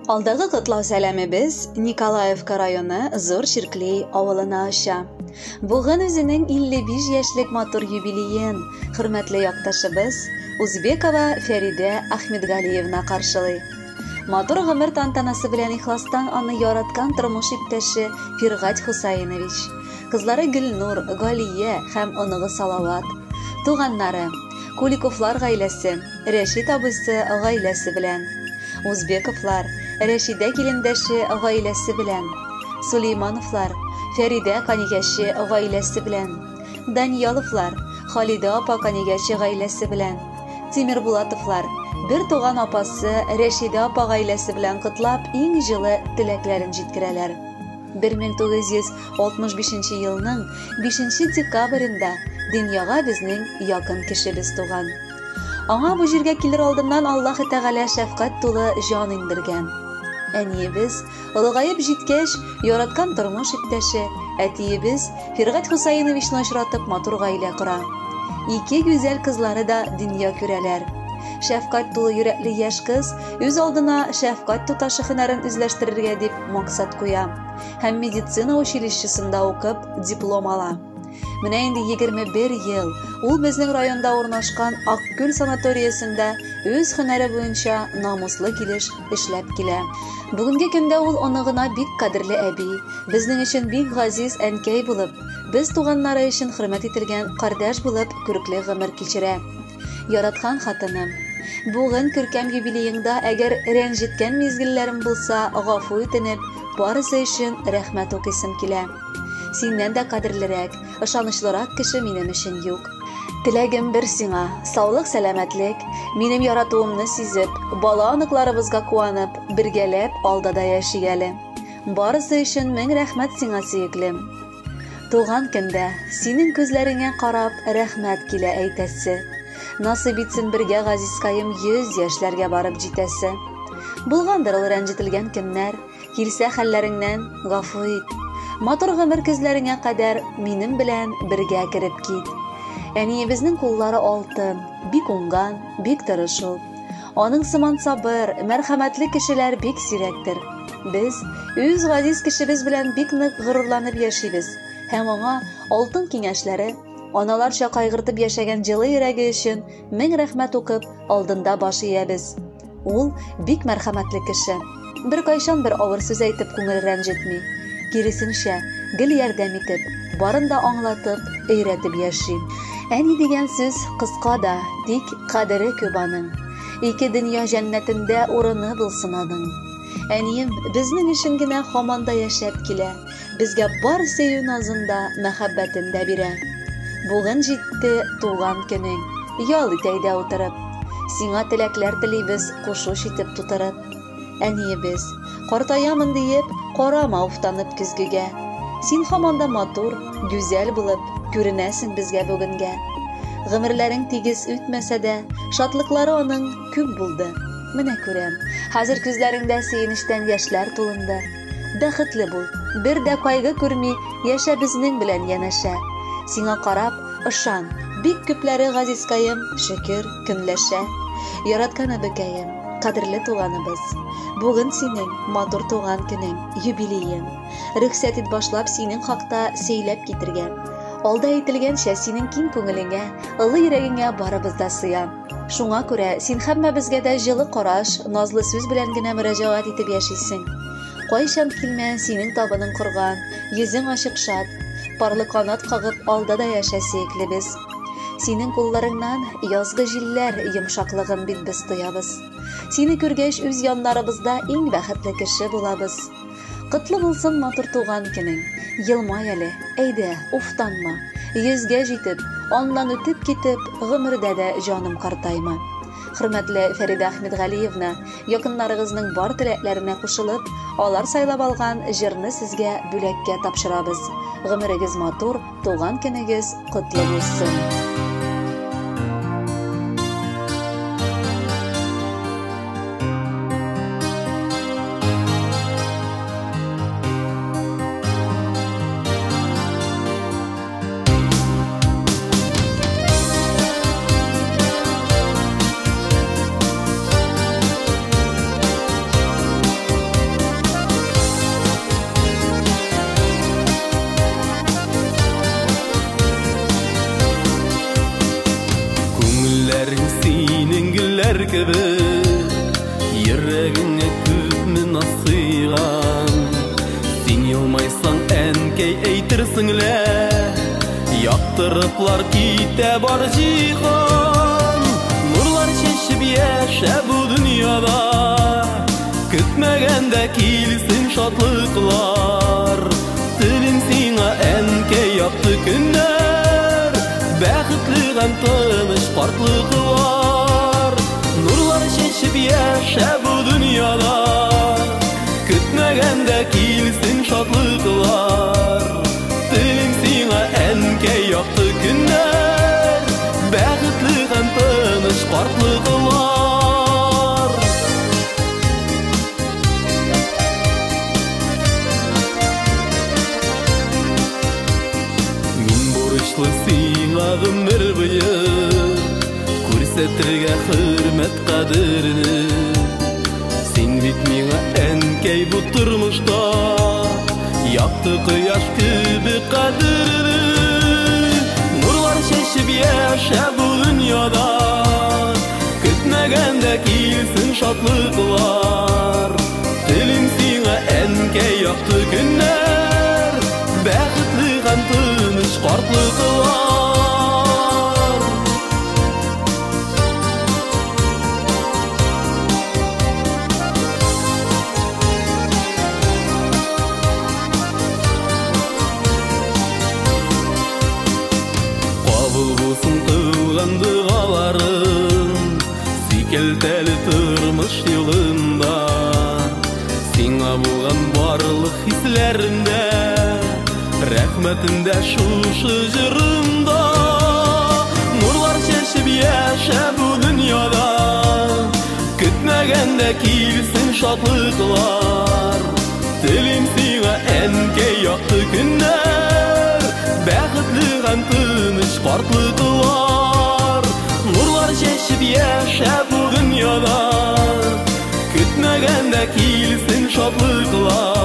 Алдагы котлау сәламебез Николаевка районы Зур Ширклей авылына аша. Бүген үзенең 55 яшьлек матур юбилеен хөрмәтле якташыбыз Узбекова Фәридә Әхмәтгалиевна каршылый. Матур гомер тантанасы белән ихластан аны яраткан тормыш иптәше Фиргать Хусайнович, кызлары Гөлнур, Галия һәм оныгы Салават, туганнары Куликовлар гаиләсе, Рәшит абыйсы гаиләсе белән, Узбековлар, Рәшидә килендәше гаиләсе белән, Сулеймановлар, Фәридә канигәше гаиләсе белән, Данияловлар, Халидә апа канигәше гаиләсе белән, Тимербулатовлар, бер туган апасы Рәшидә апа гаиләсе белән котлап иң җылы теләкләрен җиткерәләр. 1965 елның 5 декабрендә дөньяга безнең якын кешебез туган. Аңа бу җиргә килер алдыннан Аллаһ Тәгалә шәфкать тулы җан индергән. Әниебез олыгаеп җиткәч, яраткан тормыш иптәше, әтиебез Фиргать Хусайновичны очратып матур гаилә кора. Ике гүзәл кызлары да дөнья күрәләр. Шәфкать тулы йөрәкле яшь кыз үз алдына шәфкать туташы һөнәрен үзләштерергә дип максат куя һәм медицина училищесында укып диплом ала. Менә инде 21 ел ул безнең районда урнашкан Аккүл санаториясендә үз һөнәре буенча намуслы килеш эшләп килә. Бүгенге көндә ул оныгына бик кадерле әби, безнең өчен бик газиз әнкәй булып, без туганнары өчен хөрмәт ителгән кардәш булып күрекле гомер кичерә. Яраткан хатыным, бүген күркәм юбилееңдә әгәр рәнҗеткән мизгелләрем булса, гафу итенеп, барысы өчен рәхмәт укыйсым килә. Синнән дә кадерлерәк, ышанычлырак кеше минем өчен юк. Теләгем бер сиңа, саулык, сәламәтлек, минем яратуымны сизеп, бала аныкларыбызга куанып, бергәләп алдада яшигәле. Барысы өчен мең рәхмәт сиңа, сөеклем. Туган көндә синең күзләреңә карап рәхмәт килә әйтәсе. Насыйп итсен бергә газизкаем 100 яшьләргә барып җитәсе. Булгандыр ул рәнҗетелгән көннәр, килсә хәлләреңнән гафу ит. Матур гомер көзләреңә кадәр минем белән бергә кереп кит. Әниебезнең куллары алтын, бик уңган, бик тырышу. Аның сыман сабыр, мәрхәмәтле кешеләр бик сирәктер. Без үз газиз кешебез белән бик нык горурланып яшибез һәм аңа алтын киңәшләре, аналарча кайгыртып яшәгән җылы йөрәге өчен мең рәхмәт укып алдында баш иябез. Ул бик мәрхәмәтле кеше. Бер кайчан бер авыр сүз әйтеп күңел рәнҗетми. Киресенчә, гел ярдәм итеп, барын да аңлатып, өйрәтеп яши. Әни дигән сүз кыска да, тик кадере күп аның. Ике дөнья җәннәтендә урыны булсын аның. Әнием безнең өчен генә һаман да яшәп килә. Безгә бар сөю назында, мәхәббәтендә бирә. Бүген җитте туган көнең. Ял ит әйдә утырып. Сиңа теләкләр телибез кушуш итеп тутырып. Әниебез, картаямын диеп, карама уфтанып көзгегә. Син һаман да матур, гүзәл булып күренәсең безгә бүгенгә. Гомерләрең тигез үтмәсә дә, шатлыклары аның күп булды. Менә күрәм, хәзер күзләреңдә сөенечтән яшьләр тулынды. Бәхетле бул, бер дә кайгы күрми, яшә безнең белән янәшә. Сиңа карап, ышан, бик күпләре газизкаем, шөкер, көнләшә. Яраткан әбекәем, кадерле туганыбыз, бүген синең матур туган көнең, юбилеең. Рөхсәт ит башлап синең хакта сөйләп китергән. Алда әйтелгәнчә синең киң күңелеңә, ылы йөрәгеңә барыбыз да сыя. Шуңа күрә син һәммәбезгә дә җылы караш, назлы сүз белән генә мөрәҗәгать итеп яшисең. Кайчан килмә синең табының корган, йөзең ачык шат, парлы канат кагып алда да яшә сөеклебез. Синең кулларыңнан язгы җилләр йомшаклыгын бит без тоябыз. Сине күргәч үз яннарыбызда иң бәхетле кеше булабыз. Котлы булсын матур туган көнең. Елмай әле, әйдә, уфтанма. 100гә җитеп, аннан үтеп китеп, гомердә дә җаным картаймы. Хөрмәтле Фәридә Әхмәтгалиевна, якыннарыгызның бар теләкләренә кушылып, алар сайлап алган җырны сезгә бүләккә тапшырабыз. Гомерегез матур, туган көнегез котлы булсын. Ellerin senin güller gibi, yüreğine küpmü nasıygan. Sen yılmaysan enkey eytirsinle, yaktırıplar kite bar cihan. Nurlar şeşip yaşa bu dünyada, kütmegende kilsin şatlıklar. Dilim sana enkey yaptı günler, bäxitligan tanış farklığı var. Nurlar şeşip yaşa bu dünyada, kütmegende kilsin şatlıklar. Dilim sana enkey yaptı günler, bäxitligan tanış farklığı var. Min borçlu sana ömür boyu, көрсетірге hürmet qadrini. Sen bitmiğe enkey bu turmuşta, yaktı kıyaş gibi qadrini. Nurlar şeşip yaşa bu dünyada, kütmegende kilsin şatlıklar. Dilim sana enkey yaktı günler, bäxitligan tanış farklığı var. Bulsun kılgan dualarım, sikelteli tırmış yolunda. Sina bulgan barlık hislerimde, rahmetinde şuşu jırımda. Nurlar şeşip yaşa bu dünyada, kütmegende kilsin şatlıklar. Dilim sana enkey yaktı günler, bäxitligan tanış farklığı var. Nurlar şeşip yaşa bu dünyada, kütmegende kilsin şatlıklar.